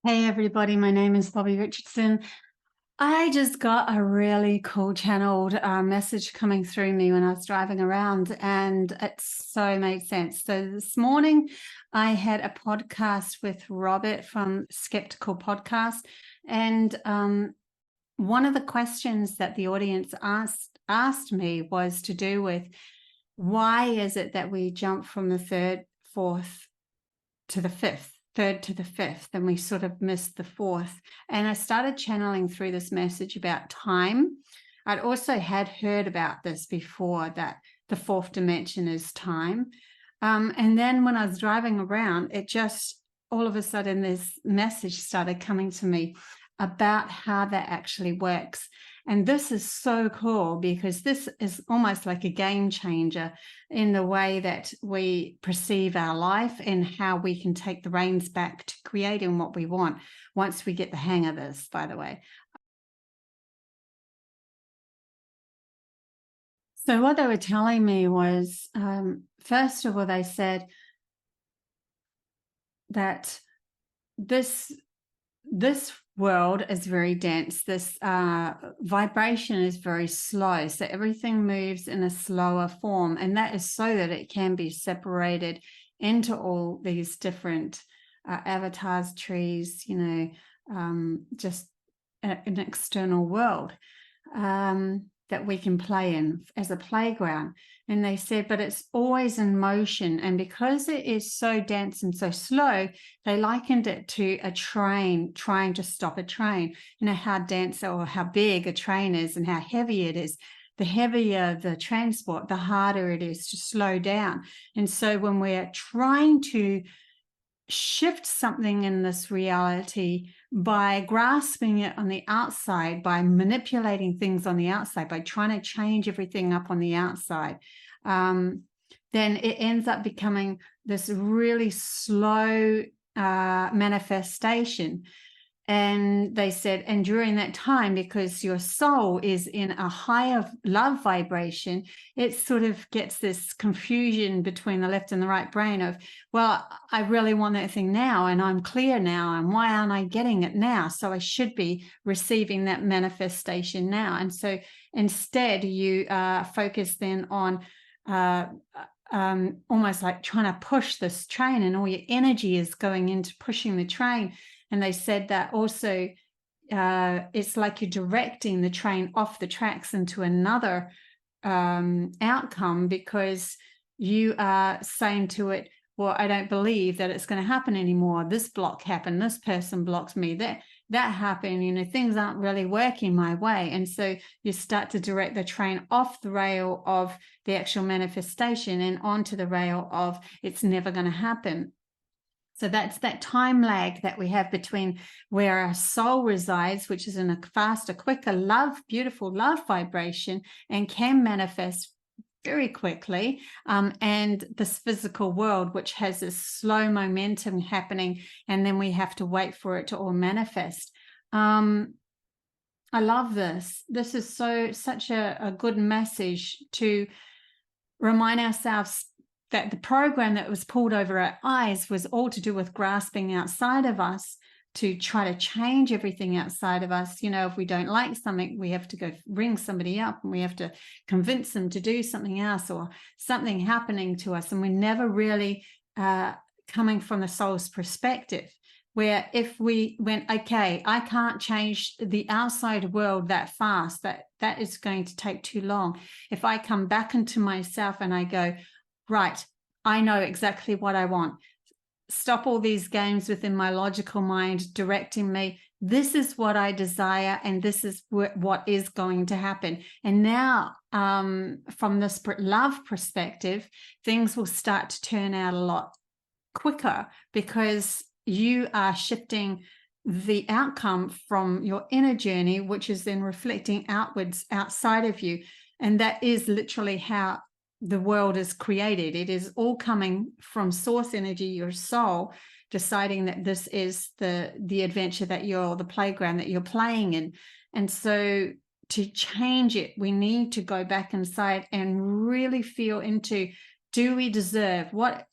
Hey everybody, my name is Bobbie Richardson. I just got a really cool channeled message coming through me when I was driving around, and it so made sense. So this morning I had a podcast with Robert from Skeptical Podcast, and one of the questions that the audience asked me was to do with why is it that we jump from the third, fourth to the fifth, third to the fifth, and we sort of missed the fourth. And I started channeling through this message about time. I'd also had heard about this before, that the fourth dimension is time. And then when I was driving around, it just, all of a sudden, this message started coming to me about how that actually works. And this is so cool because this is almost like a game changer in the way that we perceive our life and how we can take the reins back to creating what we want once we get the hang of this, by the way. So what they were telling me was, first of all, they said that this world is very dense. This vibration is very slow. So everything moves in a slower form. And that is so that it can be separated into all these different avatars, trees, just an external world that we can play in as a playground. And they said, but it's always in motion. And because it is so dense and so slow, they likened it to a train trying to stop a train. You know how dense or how big a train is and how heavy it is. The heavier the transport, the harder it is to slow down. And so when we're trying to shift something in this reality by grasping it on the outside, by manipulating things on the outside, by trying to change everything up on the outside, then it ends up becoming this really slow manifestation. And they said, and during that time, because your soul is in a higher love vibration, it sort of gets this confusion between the left and the right brain of, well, I really want that thing now, and I'm clear now, and why aren't I getting it now? So I should be receiving that manifestation now. And so instead you focus then on almost like trying to push this train, and all your energy is going into pushing the train. And they said that also it's like you're directing the train off the tracks into another outcome, because you are saying to it, well, I don't believe that it's going to happen anymore. This block happened. This person blocked me. That happened. Things aren't really working my way. And so you start to direct the train off the rail of the actual manifestation and onto the rail of it's never going to happen. So that's that time lag that we have between where our soul resides, which is in a faster, quicker love, beautiful love vibration, and can manifest very quickly, and this physical world, which has this slow momentum happening, and then we have to wait for it to all manifest. I love this. This is such a good message to remind ourselves that the program that was pulled over our eyes was all to do with grasping outside of us to try to change everything outside of us. If we don't like something, we have to go ring somebody up and we have to convince them to do something else, or something happening to us. And we're never really coming from the soul's perspective, where if we went, okay, I can't change the outside world that fast, that is going to take too long. If I come back into myself and I go, right, I know exactly what I want. Stop all these games within my logical mind directing me. This is what I desire, and this is what is going to happen. And now, from this love perspective, things will start to turn out a lot quicker, because you are shifting the outcome from your inner journey, which is then reflecting outwards outside of you. And that is literally how the world is created. It is all coming from source energy, your soul, deciding that this is the adventure that the playground that you're playing in. And so to change it, we need to go back inside and really feel into, do we deserve, what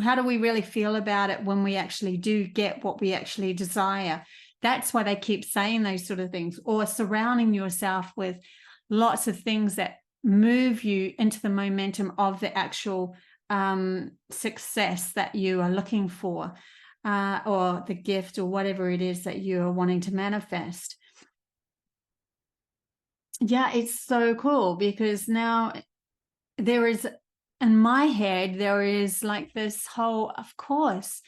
how do we really feel about it when we actually do get what we actually desire? That's why they keep saying those sort of things, or surrounding yourself with lots of things that move you into the momentum of the actual success that you are looking for, or the gift, or whatever it is that you are wanting to manifest. Yeah, it's so cool, because now there is, in my head, there is like this whole, of course,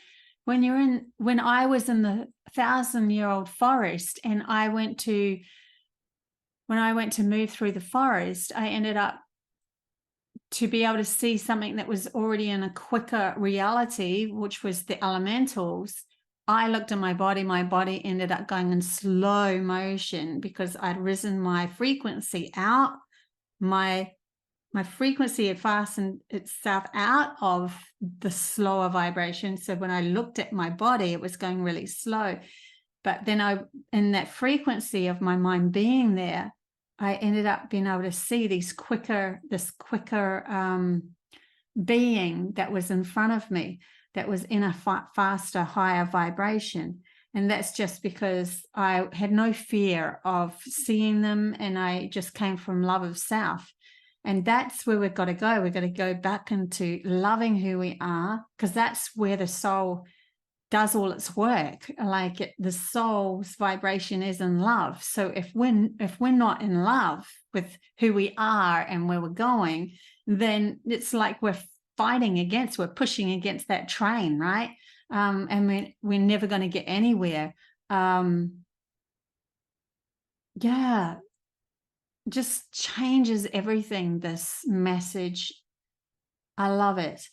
when I was in the 1,000-year-old forest, and when I went to move through the forest, I ended up to be able to see something that was already in a quicker reality, which was the elementals. I looked at my body ended up going in slow motion, because I'd risen my frequency out. My frequency had fastened itself out of the slower vibration. So when I looked at my body, it was going really slow. But then in that frequency of my mind being there, I ended up being able to see this quicker being that was in front of me, that was in a faster, higher vibration. And that's just because I had no fear of seeing them, and I just came from love of self. And that's where we've got to go. We've got to go back into loving who we are, because that's where the soul does all its work. Like the soul's vibration is in love. So if we're not in love with who we are and where we're going, then it's like we're pushing against that train, right? And we're never going to get anywhere. Yeah, just changes everything, this message. I love it.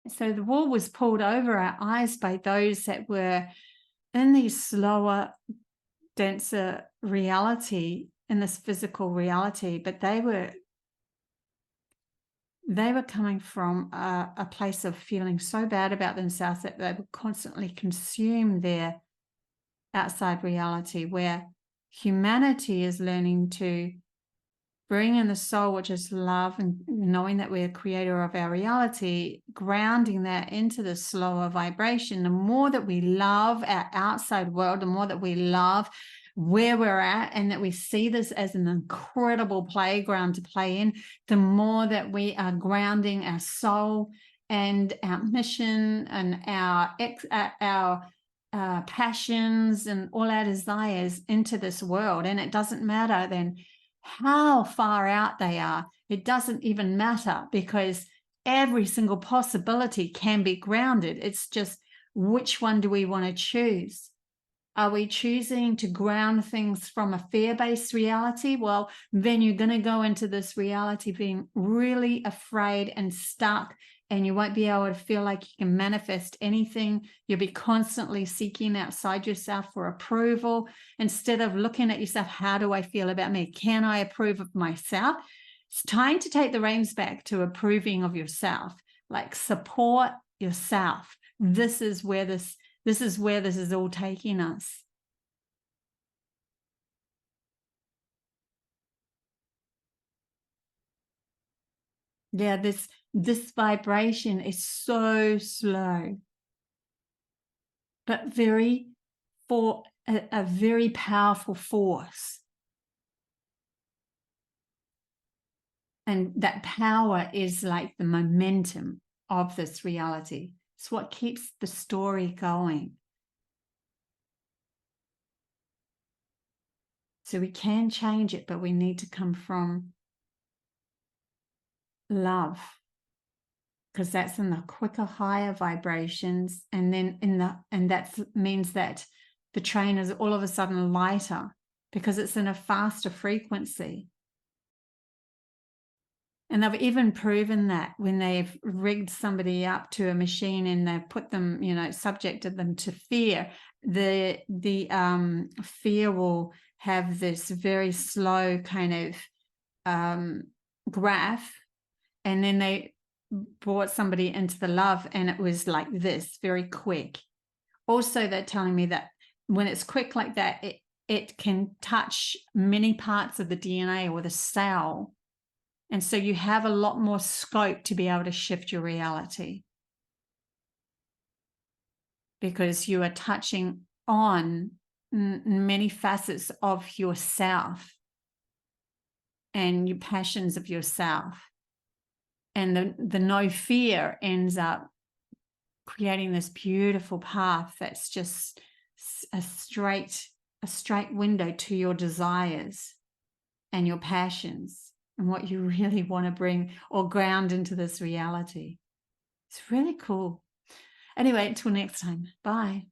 So the wool was pulled over our eyes by those that were in these slower, denser reality, in this physical reality, but they were coming from a place of feeling so bad about themselves that they would constantly consume their outside reality, where humanity is learning to bring in the soul, which is love, and knowing that we're a creator of our reality, grounding that into the slower vibration. The more that we love our outside world, the more that we love where we're at, and that we see this as an incredible playground to play in, the more that we are grounding our soul and our mission and our passions and all our desires into this world. And it doesn't matter then how far out they are. It doesn't even matter, because every single possibility can be grounded. It's just, which one do we want to choose? Are we choosing to ground things from a fear-based reality? Well, then you're going to go into this reality being really afraid and stuck, and you won't be able to feel like you can manifest anything. You'll be constantly seeking outside yourself for approval, instead of looking at yourself. How do I feel about me? Can I approve of myself? It's time to take the reins back to approving of yourself. Like, support yourself. This is where this is all taking us. Yeah, this vibration is so slow, but a very powerful force. And that power is like the momentum of this reality. It's what keeps the story going. So we can change it, but we need to come from love, because that's in the quicker, higher vibrations. And then that means that the train is all of a sudden lighter, because it's in a faster frequency. And they've even proven that when they've rigged somebody up to a machine and they've put them, subjected them to fear, the fear will have this very slow kind of graph, and then they brought somebody into the love, and it was like this, very quick. Also, they're telling me that when it's quick like that, it can touch many parts of the DNA or the cell. And so you have a lot more scope to be able to shift your reality, because you are touching on many facets of yourself and your passions of yourself. And the no fear ends up creating this beautiful path that's just a straight window to your desires and your passions and what you really want to bring or ground into this reality. It's really cool. Anyway, until next time. Bye.